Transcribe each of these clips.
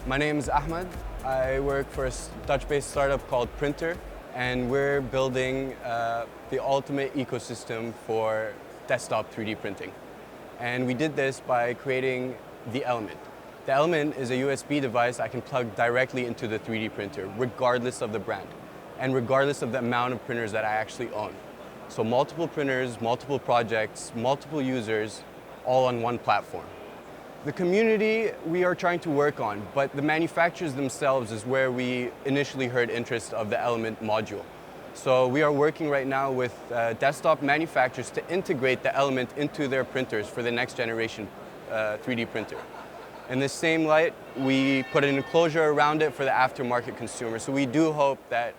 My name is Ahmed. I work for a Dutch-based startup called Printr, and we're building the ultimate ecosystem for desktop 3D printing. And we did this by creating the Element. The Element is a USB device I can plug directly into the 3D printer, regardless of the brand, and regardless of the amount of printers that I actually own. So multiple printers, multiple projects, multiple users, all on one platform. The community we are trying to work on, but the manufacturers themselves is where we initially heard interest of the Element module. So we are working right now with desktop manufacturers to integrate the Element into their printers for the next generation 3D printer. In the same light, we put an enclosure around it for the aftermarket consumer. So we do hope that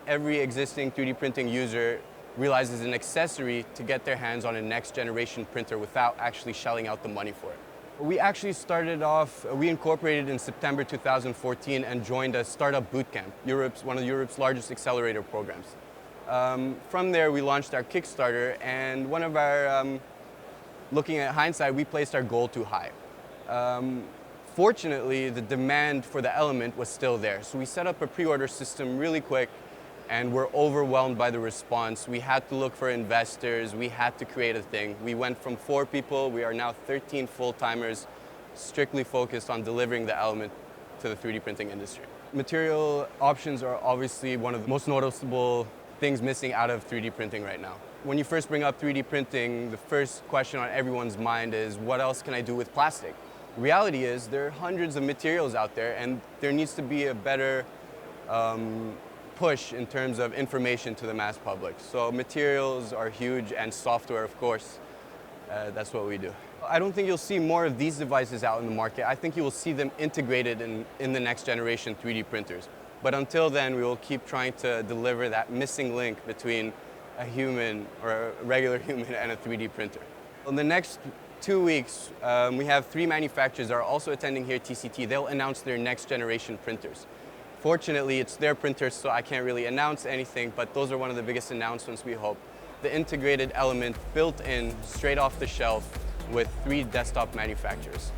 every existing 3D printing user realizes an accessory to get their hands on a next generation printer without actually shelling out the money for it. We actually started off, we incorporated in September 2014 and joined a startup bootcamp, one of Europe's largest accelerator programs. From there, we launched our Kickstarter, and one of our, looking at hindsight, we placed our goal too high. Fortunately, the demand for the Element was still there, so we set up a pre-order system really quick, and we're overwhelmed by the response. We had to look for investors, we had to create a thing. We went from 4 people, we are now 13 full-timers, strictly focused on delivering the Element to the 3D printing industry. Material options are obviously one of the most noticeable things missing out of 3D printing right now. When you first bring up 3D printing, the first question on everyone's mind is, what else can I do with plastic? The reality is there are hundreds of materials out there, and there needs to be a better push in terms of information to the mass public. So materials are huge, and software, of course, that's what we do. I don't think you'll see more of these devices out in the market. I think you will see them integrated in the next generation 3D printers. But until then, we will keep trying to deliver that missing link between a human or a regular human and a 3D printer. In the next 2 weeks, we have 3 manufacturers that are also attending here at TCT. They'll announce their next generation printers. Fortunately, it's their printers, so I can't really announce anything, but those are one of the biggest announcements we hope. The integrated Element built in, straight off the shelf, with 3 desktop manufacturers.